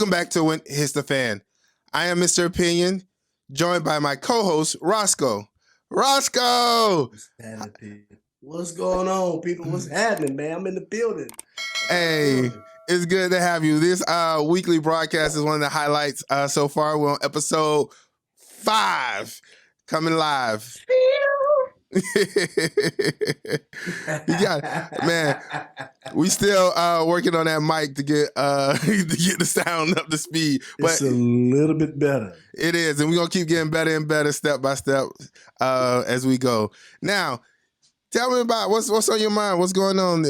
Welcome back to When Hits the Fan. I am Mr. Opinion, joined by my co-host, Roscoe. Roscoe! What's going on, people? What's happening, man? I'm in the building. Hey, it's good to have you. This weekly broadcast is one of the highlights so far. We're on episode 5, coming live. You got it. Man, we still working on that mic to get the sound up to speed. But it's a little bit better. It is, and we're gonna keep getting better and better step by step as we go. Now, tell me about what's on your mind. What's going on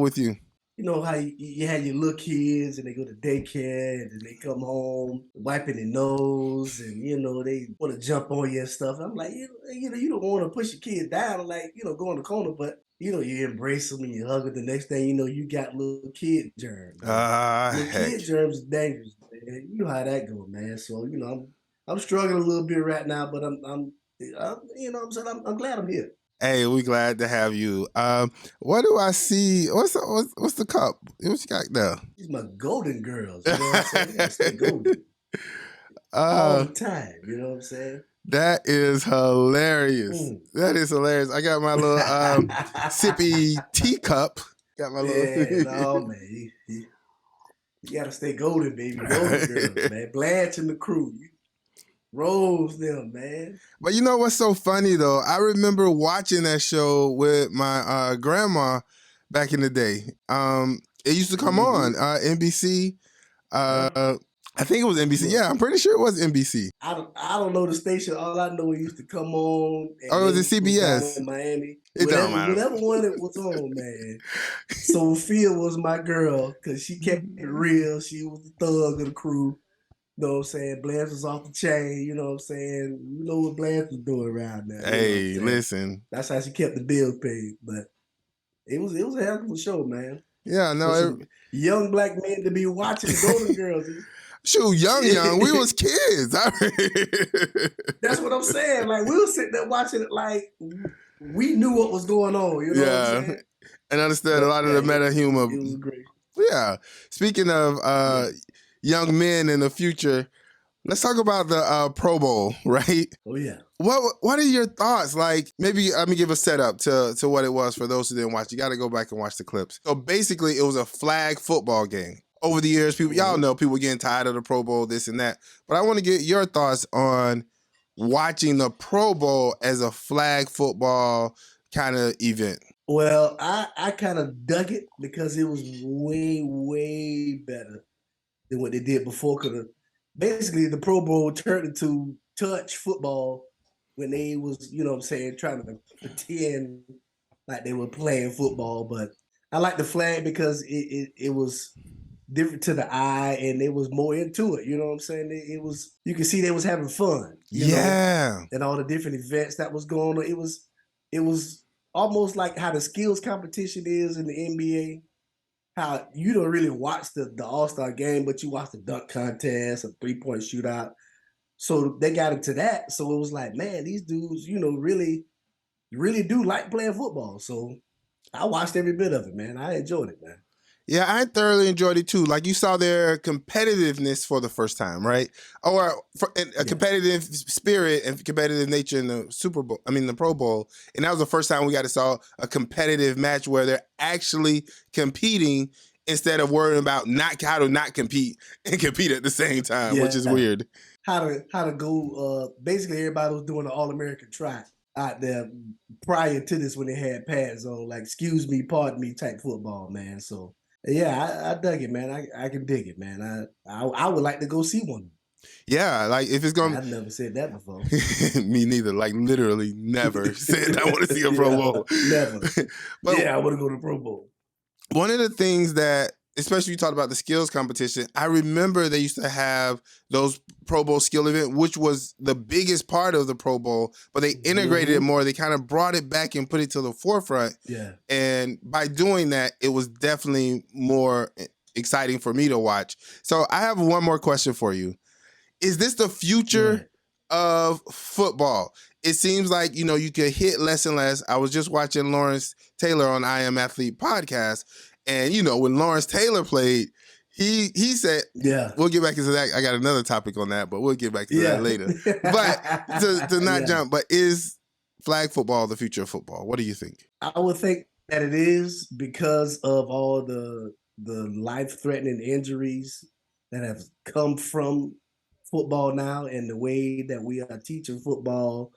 with you? You know how you had your little kids and they go to daycare and then they come home wiping their nose and, they want to jump on you and stuff. I'm like, you don't want to push your kid down and go in the corner, but, you embrace them and you hug them. The next thing you know, you got little kid germs. Kid germs is dangerous, man. You know how that goes, man. So, I'm struggling a little bit right now, but I'm glad I'm here. Hey, we glad to have you. What do I see? What's the cup? What you got there? These my Goldern Girls. You know what I'm saying? I stay golden all the time. You know what I'm saying? That is hilarious. That is hilarious. I got my little sippy teacup. Got my little. No, man. You gotta stay golden, baby. Goldern Girls, man. Blanche and the crew. Rose them, man. But you know what's so funny though? I remember watching that show with my grandma back in the day. It used to come on NBC. I think it was NBC. Yeah, I'm pretty sure it was NBC. I don't know the station. All I know it used to come on. Oh, it was CBS in Miami. Whatever one it was on, man. Sophia was my girl because she kept it real. She was the thug of the crew. You know what I'm saying? Blanche was off the chain, you know what I'm saying? You know what Blanche was doing around there. Hey, listen. That's how she kept the bills paid. But it was a hell of a show, man. Yeah, no. Young black men to be watching the Goldern Girls. Shoot, young. We was kids. That's what I'm saying. Like, we were sitting there watching it like we knew what was going on. You know what I'm saying? And understood a lot of the meta humor. It was great. Yeah. Speaking of young men in the future, let's talk about the Pro Bowl, right? Oh, yeah. What are your thoughts? Like, maybe let me give a setup to what it was for those who didn't watch. You got to go back and watch the clips. So basically, it was a flag football game. Over the years, y'all know people getting tired of the Pro Bowl, this and that. But I want to get your thoughts on watching the Pro Bowl as a flag football kind of event. Well, I kind of dug it because it was way, way better than what they did before. Because basically the Pro Bowl turned into touch football when they was, trying to pretend like they were playing football. But I like the flag because it was different to the eye and it was more into it. You know what I'm saying? It was, you can see they was having fun. You know? And all the different events that was going on. It was almost like how the skills competition is in the NBA. How you don't really watch the All-Star game, but you watch the dunk contest, a 3-point shootout. So they got into that. So it was like, man, these dudes, really do like playing football. So I watched every bit of it, man. I enjoyed it, man. Yeah, I thoroughly enjoyed it too. Like, you saw their competitiveness for the first time, right? Or a competitive spirit and competitive nature in the the Pro Bowl. And that was the first time we got to saw a competitive match where they're actually competing instead of worrying about how to not compete and compete at the same time, which is weird. How to go, basically everybody was doing the All-American try out there prior to this when they had pads on, like, excuse me, pardon me type football, man. So yeah, I dug it, man. I can dig it, man. I would like to go see one. Yeah, like if it's going. I've never said that before. Me neither. Like literally never said I want to see a Pro Bowl. Never. But I want to go to the Pro Bowl. One of the things that, especially you talked about the skills competition, I remember they used to have those Pro Bowl skill event, which was the biggest part of the Pro Bowl, but they integrated it more. They kind of brought it back and put it to the forefront. Yeah. And by doing that, it was definitely more exciting for me to watch. So I have one more question for you. Is this the future of football? It seems like, you could hit less and less. I was just watching Lawrence Taylor on I Am Athlete podcast. And, when Lawrence Taylor played, He said, Yeah. we'll get back into that. I got another topic on that, but we'll get back to Yeah. that later. But to not Yeah. jump, but is flag football the future of football? What do you think? I would think that it is because of all the life-threatening injuries that have come from football now, and the way that we are teaching football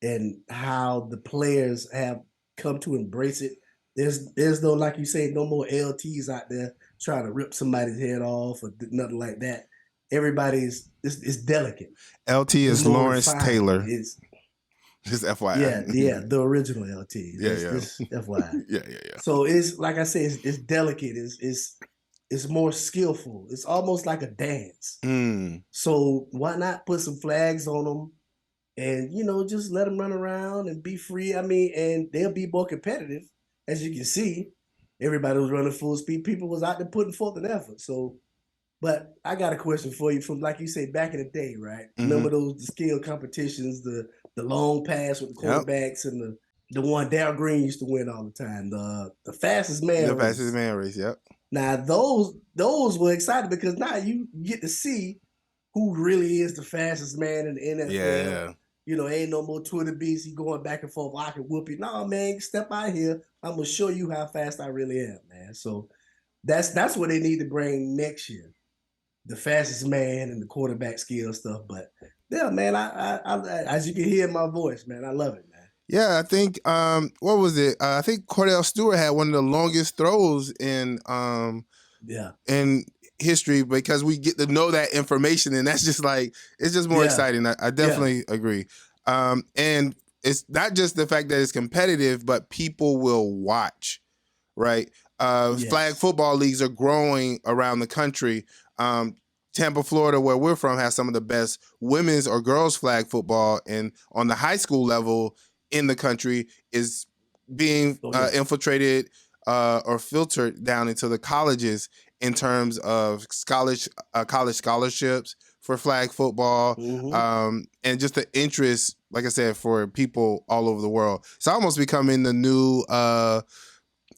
and how the players have come to embrace it. There's no, like you say, no more LTs out there trying to rip somebody's head off or nothing like that. Everybody's it's delicate. LT is Lawrence refined. Taylor. It's Just FYI. yeah, the original LT. Yeah. This FYI. Yeah. So it's like I say, it's delicate. It's more skillful. It's almost like a dance. So why not put some flags on them, and just let them run around and be free? I mean, and they'll be more competitive, as you can see. Everybody was running full speed. People was out there putting forth an effort. So, but I got a question for you from, like you say, back in the day, right? Remember the skill competitions, the long pass with the quarterbacks, and the one Darryl Green used to win all the time, the fastest man The race. fastest man race, yep. Now those were exciting because now you get to see who really is the fastest man in the NFL. Yeah. Ain't no more Twitter beats. He going back and forth. I can whoop you. No, man, step out here. I'm gonna show you how fast I really am, man. So that's what they need to bring next year. The fastest man and the quarterback skill stuff. But yeah, man, I as you can hear in my voice, man, I love it, man. Yeah, I think what was it? I think Cordell Stewart had one of the longest throws in history, because we get to know that information, and that's just like, it's just more exciting. I definitely agree. And it's not just the fact that it's competitive, but people will watch, right? Flag football leagues are growing around the country. Tampa, Florida, where we're from, has some of the best women's or girls flag football, and on the high school level in the country is being infiltrated or filtered down into the colleges in terms of college scholarships for flag football, and just the interest, like I said, for people all over the world. It's almost becoming the new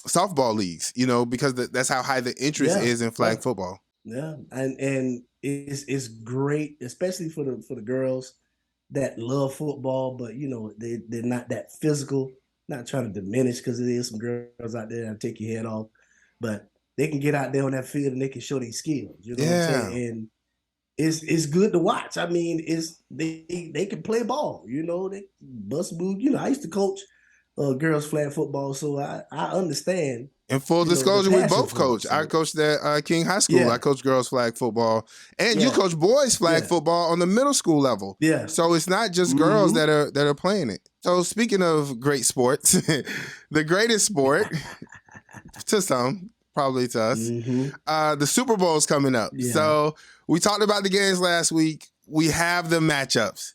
softball leagues, because that's how high the interest is in flag football. Yeah, and it's great, especially for the girls that love football, but they're not that physical. Not trying to diminish, because there is some girls out there that take your head off, but they can get out there on that field and they can show their skills. You know what I'm saying? And it's good to watch. I mean, they can play ball. They bust move. I used to coach girls flag football, so I understand. In full disclosure, we both coach. I coached at King High School. I coached girls flag football, and you coach boys flag football on the middle school level. Yeah. So it's not just girls that are playing it. So speaking of great sports, the greatest sport to some, probably to us, the Super Bowl is coming up. Yeah. So we talked about the games last week. We have the matchups.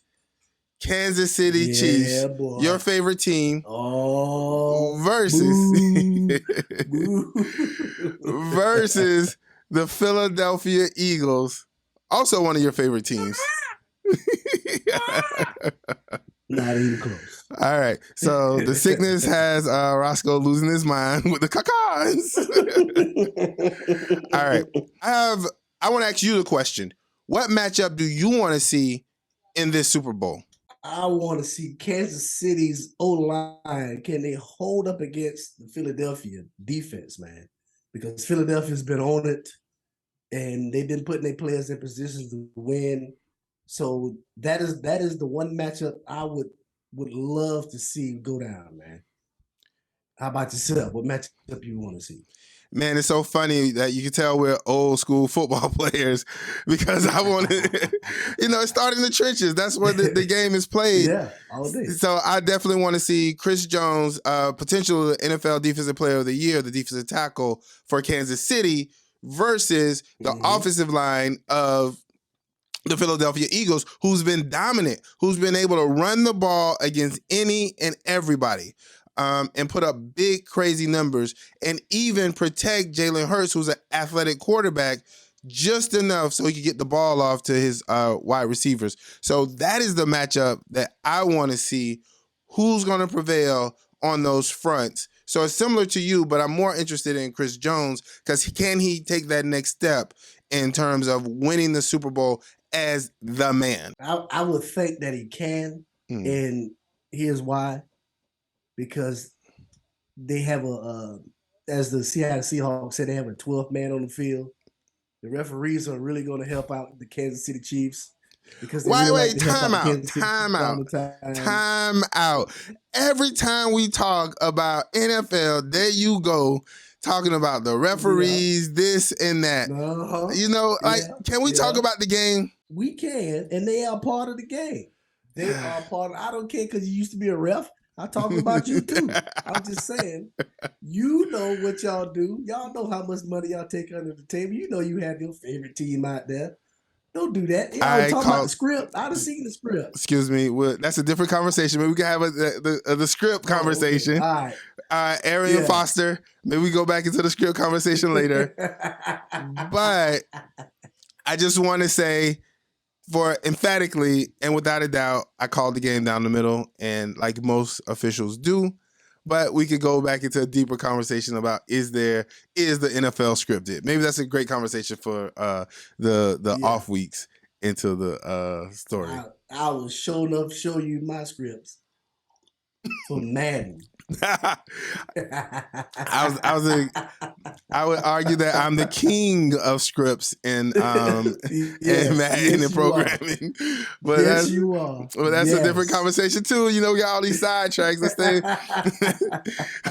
Kansas City Chiefs, your favorite team, versus the Philadelphia Eagles, also one of your favorite teams. Not even close. All right, so the sickness has Roscoe losing his mind with the Cacans. All right, I want to ask you the question: what matchup do you want to see in this Super Bowl? I want to see Kansas City's O-line. Can they hold up against the Philadelphia defense, man? Because Philadelphia's been on it, and they've been putting their players in positions to win. So that is the one matchup I would love to see go down, man. How about yourself? What matchup you want to see? Man, it's so funny that you can tell we're old school football players, because I want to, it started in the trenches. That's where the game is played. Yeah, all day. So I definitely want to see Chris Jones, potential NFL Defensive Player of the Year, the defensive tackle for Kansas City, versus the offensive line of the Philadelphia Eagles, who's been dominant, who's been able to run the ball against any and everybody. And put up big, crazy numbers, and even protect Jalen Hurts, who's an athletic quarterback, just enough so he can get the ball off to his wide receivers. So that is the matchup that I want to see. Who's going to prevail on those fronts So it's similar to you, but I'm more interested in Chris Jones because can he take that next step in terms of winning the Super Bowl as the man? I would think that he can, and here's why. Because they have as the Seattle Seahawks said, they have a 12th man on the field. The referees are really going to help out the Kansas City Chiefs because they really like to help out the Kansas City Chiefs all the time. Time out. Every time we talk about NFL, there you go, talking about the referees, this and that. You know, like, can we talk about the game? We can, and they are part of the game. They are part of, I don't care because you used to be a ref. I'm talking about you too. I'm just saying, you know what y'all do. Y'all know how much money y'all take under the table. You know you have your favorite team out there. Don't do that. Y'all talking about the script. I done seen the script. Excuse me. Well, that's a different conversation. Maybe we can have the script conversation. Okay. All right. Arian Foster. Maybe we go back into the script conversation later. But I just want to say, for emphatically and without a doubt, I called the game down the middle, and like most officials do. But we could go back into a deeper conversation about is the NFL scripted? Maybe that's a great conversation for the off weeks into the story. I will show you my scripts for Madden. I would argue that I'm the king of scripts and Madden and programming. But yes, you are. But that's a different conversation too. You know, we got all these sidetracks.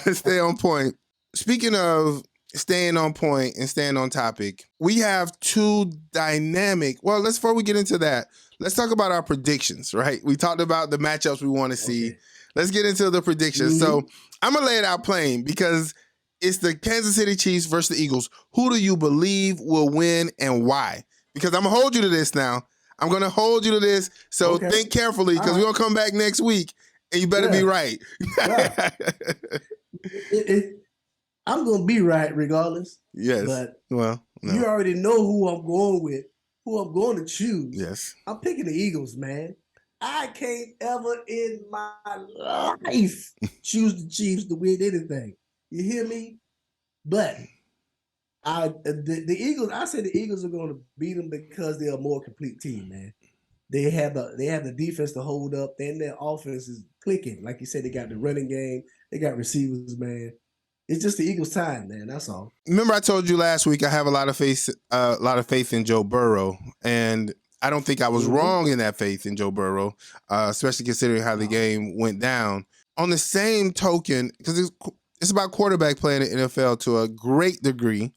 Let's stay on point. Speaking of staying on point and staying on topic, we have two dynamic. Well, before we get into that, let's talk about our predictions, right? We talked about the matchups we want to see. Let's get into the predictions. So I'm going to lay it out plain because it's the Kansas City Chiefs versus the Eagles. Who do you believe will win and why? Because I'm going to hold you to this now. I'm going to hold you to this. So think carefully because we're going to come back next week and you better be right. I'm going to be right regardless. Yes. But no. You already know who I'm going with, who I'm going to choose. Yes. I'm picking the Eagles, man. I can't ever in my life choose the Chiefs to win anything. You hear me? But the Eagles, I say the Eagles are going to beat them because they're a more complete team, man. They have the defense to hold up, and their offense is clicking. Like you said, they got the running game, they got receivers, man. It's just the Eagles' time, man. That's all. Remember, I told you last week I have a lot of faith in Joe Burrow, and I don't think I was wrong in that faith in Joe Burrow, especially considering how the game went down. On the same token, because it's about quarterback play in the NFL to a great degree,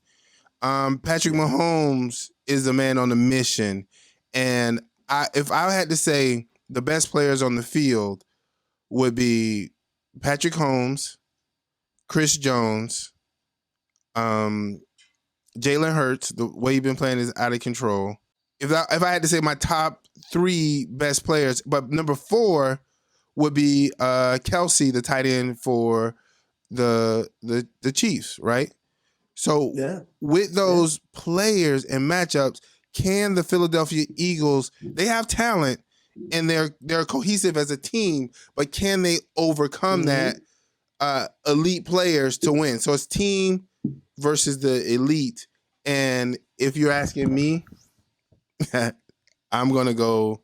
Patrick Mahomes is the man on a mission. And if I had to say the best players on the field would be Patrick Mahomes, Chris Jones, Jalen Hurts. The way he's been playing is out of control. If I had to say my top three best players, but number 4 would be Kelsey, the tight end for the Chiefs, right? So with those players and matchups, can the Philadelphia Eagles, they have talent and they're cohesive as a team, but can they overcome that elite players to win? So it's team versus the elite. And if you're asking me, I'm gonna go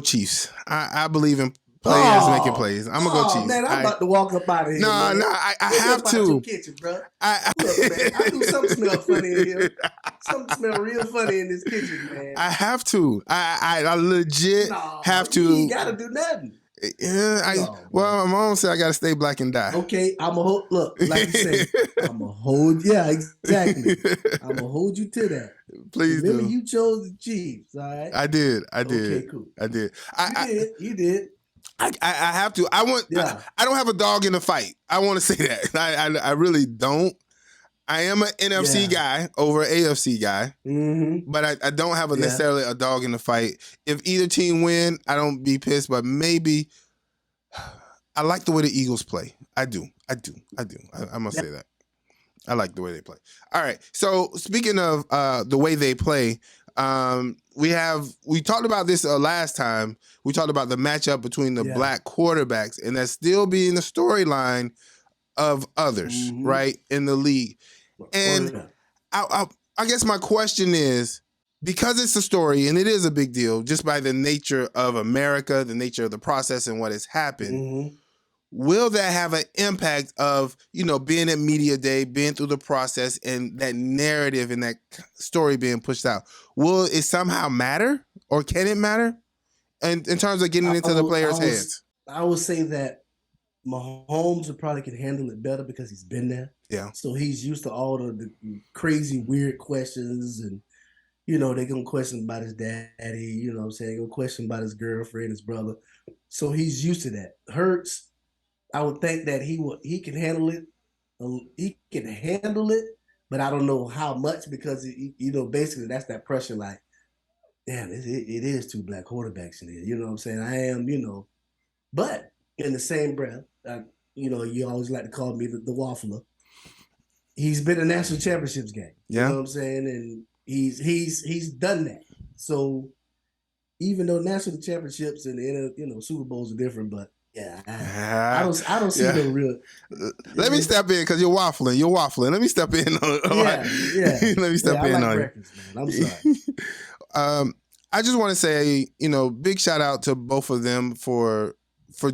Chiefs. I believe in players making plays. I'm gonna go Chiefs. Man, I'm about to walk up out of here. No, I have to. Kitchen, bro. Look, man, I do something smell funny in here. Something smell real funny in this kitchen, man. I have to. I legit have to. You ain't gotta do nothing. Yeah, my mom said I gotta stay black and die. Okay, I'm gonna hold. Look, like you said, I'm gonna hold. Yeah, exactly. I'm gonna hold you to that. Please Remember, do. You chose the Chiefs, all right? I did. Okay, cool. I did. You did. I have to. I don't have a dog in the fight. I want to say that. I really don't. I am an NFC guy over an AFC guy, but I don't have necessarily a dog in the fight. If either team win, I don't be pissed, but maybe I like the way the Eagles play. I do. I must say that. I like the way they play. All right. So speaking of the way they play, we talked about this last time. We talked about the matchup between the black quarterbacks, and that's still being the storyline of others, right, in the league. And I guess my question is, because it's a story and it is a big deal just by the nature of America, the nature of the process and what has happened, will that have an impact of, being at media day, being through the process and that narrative and that story being pushed out? Will it somehow matter, or can it matter in terms of getting into the players' heads? I would say that Mahomes probably can handle it better because he's been there. Yeah. So he's used to all the crazy, weird questions, and they're gonna question about his daddy, what I'm saying, they're gonna question about his girlfriend, his brother. So he's used to that. Hurts, I would think that he can handle it. He can handle it, but I don't know how much, because basically that's that pressure. Like, damn, it is two black quarterbacks in here. You know what I'm saying? I am, but in the same breath, you always like to call me the waffler. He's been in national championships game. You know what I'm saying? And he's done that. So even though national championships and Super Bowls are different, but yeah, I don't see no real. Let me step in because you're waffling. Let me step in. Let me step in on breakfast, man. I'm sorry. I just want to say, big shout out to both of them for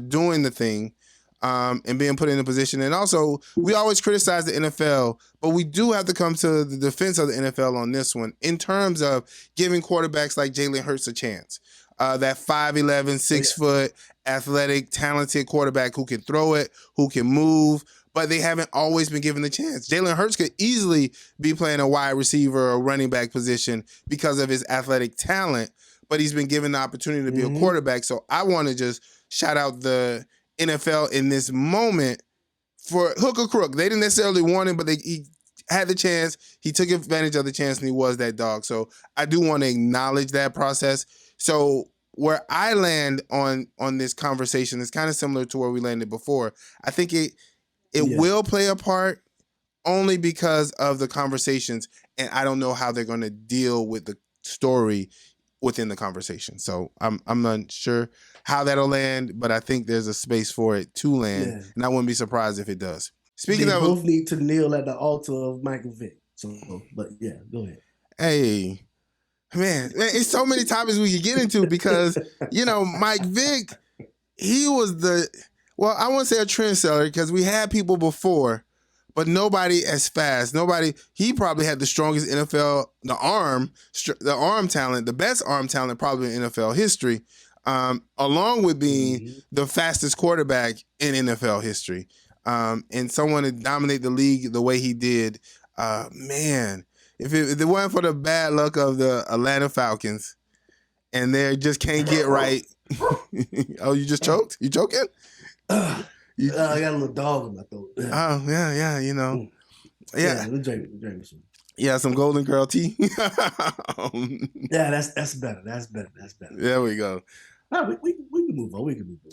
doing the thing. And being put in a position. And also, we always criticize the NFL, but we do have to come to the defense of the NFL on this one in terms of giving quarterbacks like Jalen Hurts a chance. That 5'11", 6 foot, athletic, talented quarterback who can throw it, who can move, but they haven't always been given the chance. Jalen Hurts could easily be playing a wide receiver or running back position because of his athletic talent, but he's been given the opportunity to be a quarterback. So I want to just shout out the NFL in this moment for hook or crook. They didn't necessarily want him, but he had the chance. He took advantage of the chance, and he was that dog. So I do want to acknowledge that process. So where I land on this conversation is kind of similar to where we landed before. I think it will play a part only because of the conversations, and I don't know how they're going to deal with the story within the conversation. So I'm not sure how that'll land, but I think there's a space for it to land, and I wouldn't be surprised if it does. They both need to kneel at the altar of Michael Vick. So, but yeah, go ahead. Hey, man, it's so many topics we could get into because, Mike Vick, he was I won't say a trendsetter because we had people before, but nobody as fast. He probably had the strongest NFL, the arm talent, the best arm talent probably in NFL history, along with being the fastest quarterback in NFL history. And someone to dominate the league the way he did, man, if it wasn't for the bad luck of the Atlanta Falcons and they just can't get right. Oh, you just choked? You choking? I got a little dog in my throat. Oh, yeah, Yeah, drink some. Yeah, some Goldern Girl tea. Yeah, that's better. That's better. There we go. No, we can move on.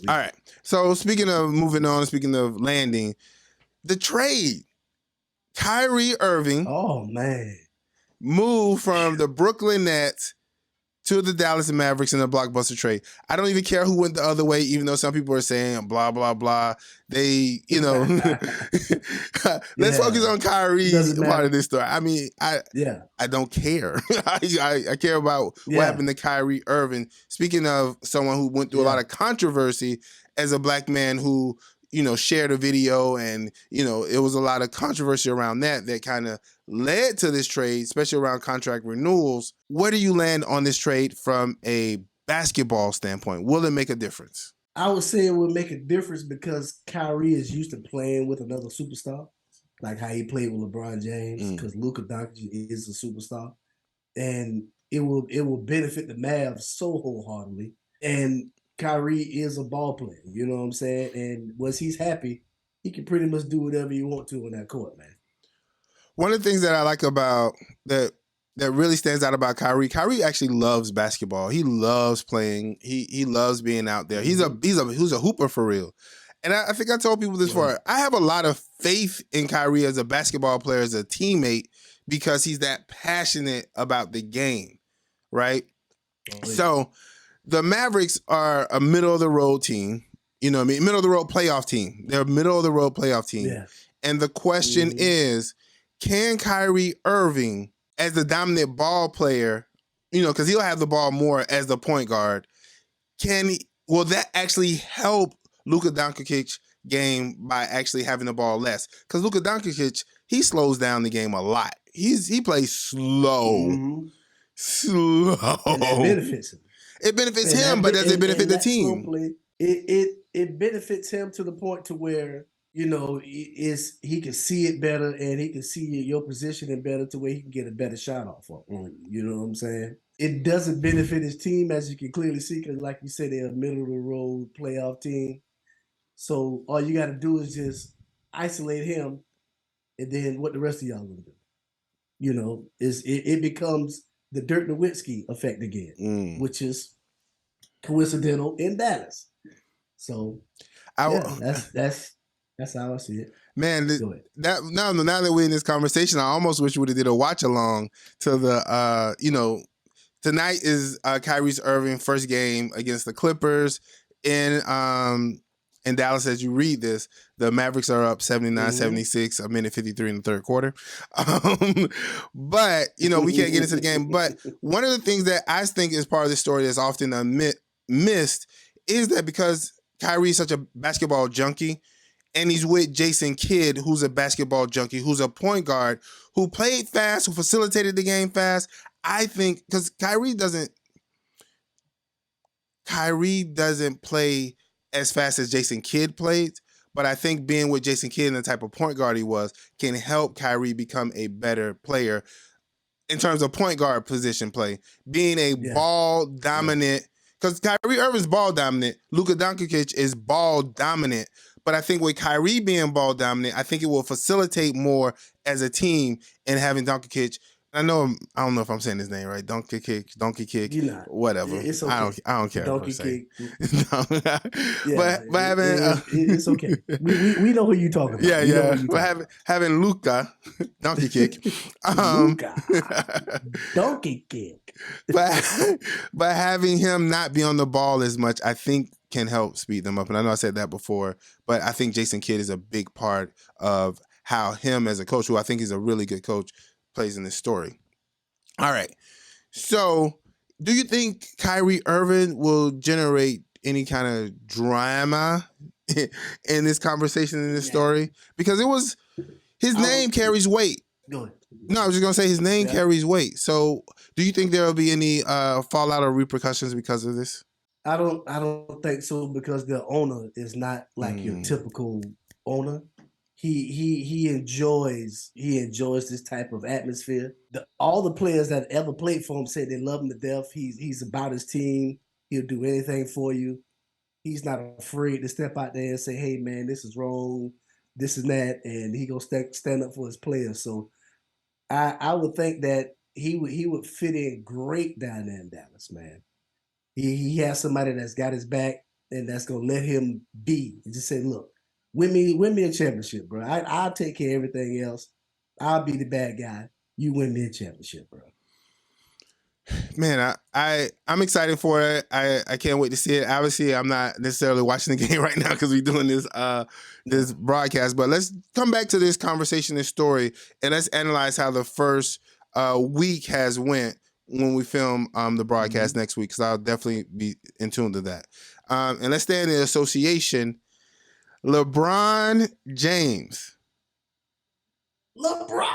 All right. So speaking of moving on, speaking of landing, the trade, Kyrie Irving. Oh man, moved from the Brooklyn Nets to the Dallas Mavericks in a blockbuster trade. I don't even care who went the other way, even though some people are saying blah, blah, blah. They, let's focus on Kyrie part of this story. I mean, I don't care. I care about what happened to Kyrie Irving. Speaking of someone who went through a lot of controversy as a black man who, shared a video and, it was a lot of controversy around that kind of led to this trade, especially around contract renewals. Where do you land on this trade from a basketball standpoint? Will it make a difference? I would say it would make a difference because Kyrie is used to playing with another superstar, like how he played with LeBron James, because Luka Doncic is a superstar. And it will benefit the Mavs so wholeheartedly. And Kyrie is a ball player, you know what I'm saying? And once he's happy, he can pretty much do whatever he wants to on that court, man. One of the things that I like about that really stands out about Kyrie actually loves basketball. He loves playing. He loves being out there. He's a hooper for real. And I think I told people this before. I have a lot of faith in Kyrie as a basketball player, as a teammate, because he's that passionate about the game, right? So the Mavericks are a middle of the road team. You know what I mean? Middle of the road playoff team. They're a middle of the road playoff team. Yeah. And the question is, can Kyrie Irving, as the dominant ball player, because he'll have the ball more as the point guard, will that actually help Luka Doncic game by actually having the ball less? Because Luka Doncic, he slows down the game a lot. He plays slow. Slow. And that benefits him. It benefits him, but does it benefit the team? It benefits him to the point to where, he can see it better and he can see your positioning better to where he can get a better shot off on you. You know what I'm saying? It doesn't benefit his team, as you can clearly see, because like you said, they're a middle of the road playoff team. So all you got to do is just isolate him, and then what the rest of y'all gonna do? It becomes the Dirk Nowitzki effect again, which is coincidental in Dallas. So that's how I see it. Man, now that we're in this conversation, I almost wish we would have did a watch along to the tonight is Kyrie Irving first game against the Clippers in Dallas. As you read this, the Mavericks are up 79-76, a minute 53 in the third quarter. But we can't get into the game. But one of the things that I think is part of the story that's often missed is that because Kyrie is such a basketball junkie, and he's with Jason Kidd, who's a basketball junkie, who's a point guard, who played fast, who facilitated the game fast. I think because Kyrie doesn't play as fast as Jason Kidd played, but I think being with Jason Kidd and the type of point guard he was can help Kyrie become a better player in terms of point guard position play. Being a ball dominant, because Kyrie Irving's ball dominant, Luka Doncic is ball dominant. But I think with Kyrie being ball dominant, I think it will facilitate more as a team and having Doncic. I don't know if I'm saying his name right. Donkey kick, You're not. whatever. It's okay. I don't care. Donkey kick. But having it's okay. We know who you talking about. Yeah. But having Luka donkey kick, Luka donkey kick. but having him not be on the ball as much, I think can help speed them up. And I know I said that before, but I think Jason Kidd is a big part of how him as a coach, who I think is a really good coach, plays in this story. All right. So do you think Kyrie Irving will generate any kind of drama in this conversation, in this story? Because his name carries weight. Go ahead. No, I was just going to say his name carries weight. So do you think there will be any fallout or repercussions because of this? I don't think so, because the owner is not like your typical owner. He enjoys this type of atmosphere. All the players that ever played for him said they love him to death. He's about his team. He'll do anything for you. He's not afraid to step out there and say, "Hey man, this is wrong, this and that," and he gonna stand up for his players. So I would think that he would fit in great down there in Dallas, man. He has somebody that's got his back and that's gonna let him be and just say, "Look, win me a championship, bro. I'll take care of everything else. I'll be the bad guy. You win me a championship, bro." Man, I'm excited for it. I can't wait to see it. Obviously, I'm not necessarily watching the game right now because we're doing this broadcast. But let's come back to this conversation, this story, and let's analyze how the first week has went when we film the broadcast next week, because I'll definitely be in tune to that. And let's stay in the association. LeBron James. LeBron.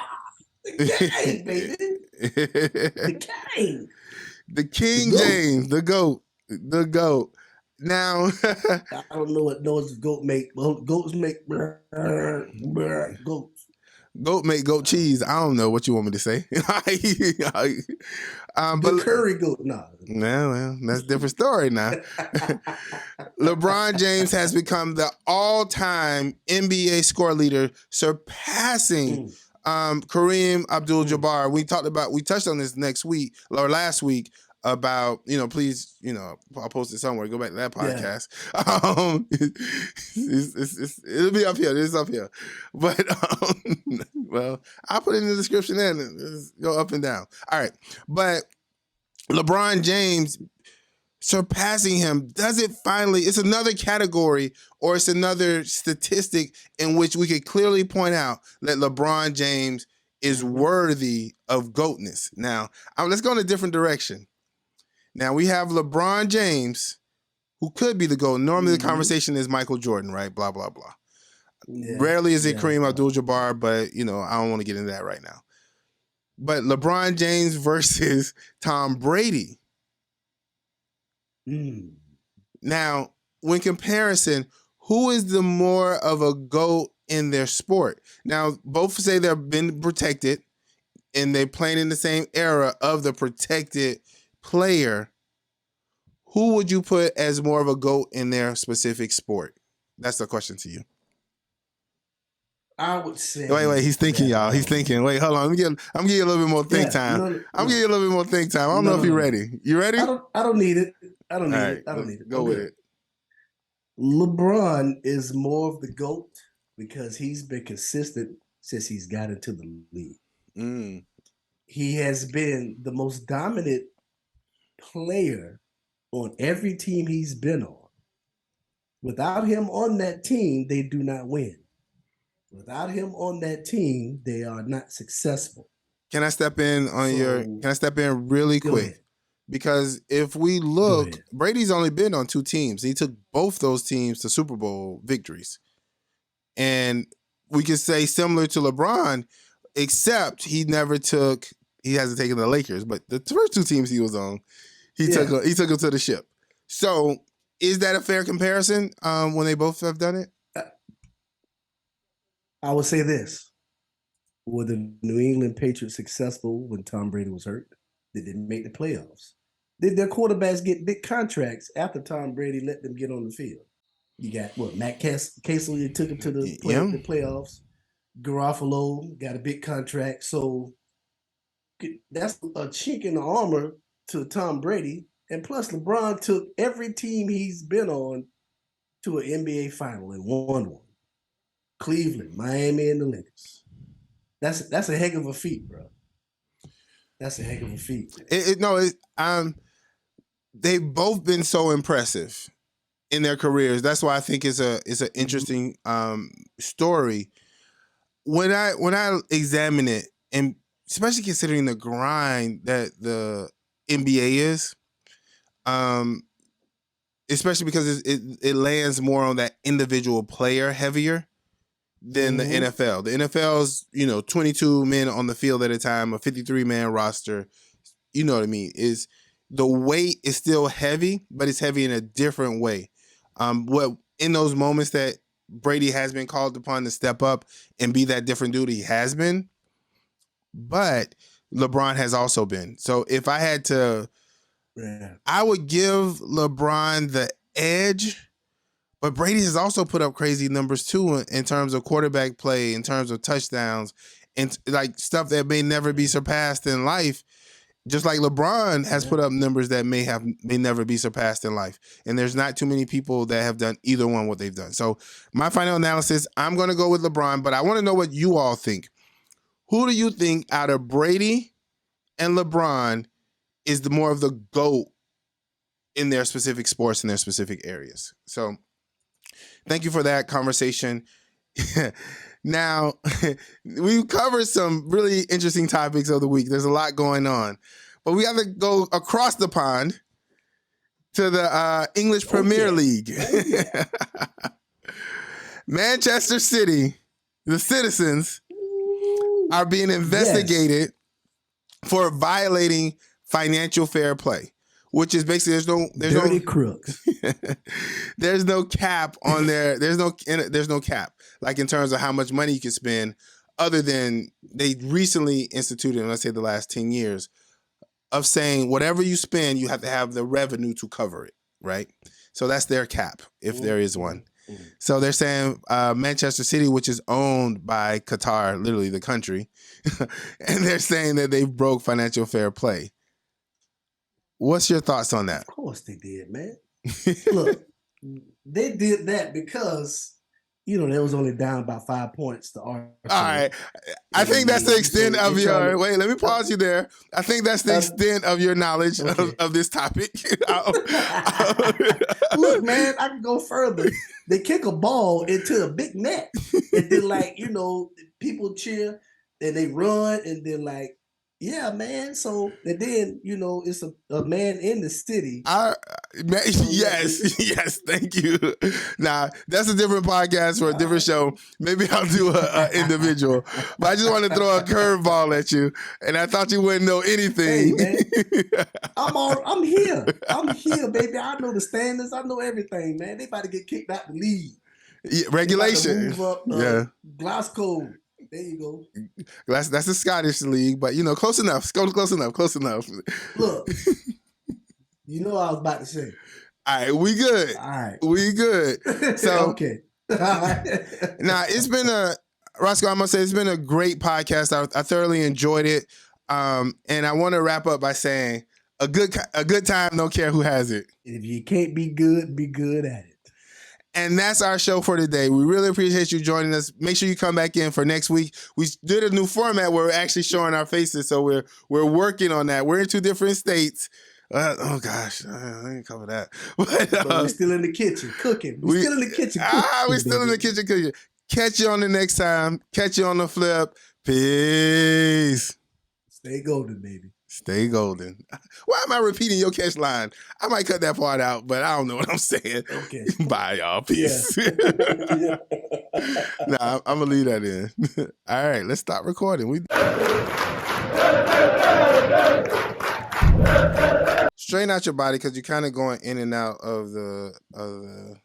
The king, baby. The king. The King James, the GOAT. The GOAT. Now I don't know what noise goat make. Goats make goats. Goat make goat cheese. I don't know what you want me to say. The curry goat. No. Well, that's a different story now. LeBron James has become the all-time NBA score leader, surpassing Kareem Abdul-Jabbar. We touched on this last week about, please, I'll post it somewhere. Go back to that podcast. It'll be up here. It's up here. But, well, I'll put it in the description and go up and down. All right. But LeBron James surpassing him, does it finally, it's another category or it's another statistic in which we could clearly point out that LeBron James is worthy of GOATness. Now, let's go in a different direction. Now, we have LeBron James, who could be the GOAT. Normally, the conversation is Michael Jordan, right? Blah, blah, blah. Yeah, rarely is it Kareem Abdul-Jabbar, but, I don't want to get into that right now. But LeBron James versus Tom Brady. Now, when comparison, who is the more of a GOAT in their sport? Now, both say they've been protected and they're playing in the same era of the protected player. Who would you put as more of a GOAT in their specific sport? That's the question to you. I would say. Wait, he's thinking, y'all. He's thinking. Wait, hold on. I'm giving you a little bit more think time. I'm giving you a little bit more think time. I don't know if you're ready. You ready? I don't need it. I don't need it. Go with it. LeBron is more of the GOAT because he's been consistent since he's got into the league. He has been the most dominant player on every team he's been on. Without him on that team, they do not win. Without him on that team, they are not successful. Can I step in Can I step in really quick? Ahead. Because if we look, Brady's only been on 2 teams. He took both those teams to Super Bowl victories. And we could say similar to LeBron, except he hasn't taken the Lakers, but the first 2 teams he was on, he took them to the ship. So is that a fair comparison when they both have done it? I would say this. Were the New England Patriots successful when Tom Brady was hurt? They didn't make the playoffs. Did their quarterbacks get big contracts after Tom Brady let them get on the field? You got, Matt Castle took him to the playoffs. Garofalo got a big contract. So that's a chink in the armor to Tom Brady. And plus, LeBron took every team he's been on to an NBA final and won one. Cleveland, Miami, and the Lakers. That's a heck of a feat, bro. That's a heck of a feat. They've both been so impressive in their careers. That's why I think it's an interesting story. When I examine it, and especially considering the grind that the NBA is, especially because it lands more on that individual player heavier than the NFL. The NFL's, 22 men on the field at a time, a 53-man roster. You know what I mean? Is the weight is still heavy, but it's heavy in a different way. What in those moments that Brady has been called upon to step up and be that different dude he has been, but LeBron has also been. So if I had to, I would give LeBron the edge. But Brady has also put up crazy numbers too in terms of quarterback play, in terms of touchdowns, and like stuff that may never be surpassed in life. Just like LeBron has put up numbers that may never be surpassed in life. And there's not too many people that have done either one what they've done. So my final analysis, I'm going to go with LeBron, but I want to know what you all think. Who do you think out of Brady and LeBron is the more of the GOAT in their specific sports, in their specific areas? So thank you for that conversation. Now, we've covered some really interesting topics of the week. There's a lot going on. But we have to go across the pond to the English Premier League. Manchester City, the citizens, are being investigated for violating financial fair play. Which is basically there's crooks. There's no cap on there. There's no cap like in terms of how much money you can spend, other than they recently instituted, let's say the last 10 years, of saying whatever you spend, you have to have the revenue to cover it, right? So that's their cap, if there is one. So they're saying Manchester City, which is owned by Qatar, literally the country, and they're saying that they broke financial fair play. What's your thoughts on that? Of course they did, man. Look, they did that because they was only down by 5 points to Arsenal. All right. I think that's the extent of your. Wait, let me pause you there. I think that's the extent of your knowledge of this topic. Look, man, I can go further. They kick a ball into a big net, and then people cheer and they run, and then yeah, man. So and then it's a man in the city. Yes, thank you. Nah, that's a different podcast for a different show. Maybe I'll do a individual. But I just want to throw a curveball at you, and I thought you wouldn't know anything. Hey, man. I'm here. I'm here, baby. I know the standards. I know everything, man. They about to get kicked out the league. Yeah, regulation. Move up, Glasgow. There you go. That's the Scottish league, but close enough. Close enough. Look, I was about to say. All right, we good. All right, we good. So okay. All right. Now it's been Roscoe, I must say it's been a great podcast. I thoroughly enjoyed it, and I want to wrap up by saying a good time. Don't care who has it. If you can't be good at it. And that's our show for today. We really appreciate you joining us. Make sure you come back in for next week. We did a new format where we're actually showing our faces, so we're working on that. We're in 2 different states. Oh gosh, I didn't cover that. But we're still in the kitchen cooking. We're still in the kitchen cooking. We're still in the kitchen cooking. Catch you on the next time. Catch you on the flip. Peace. Stay golden, baby. Stay golden. Why am I repeating your catch line? I might cut that part out, but I don't know what I'm saying. Okay. Bye, y'all. Peace. Yeah. Nah, I'm going to leave that in. All right, let's stop recording. Straighten out your body because you're kind of going in and out of the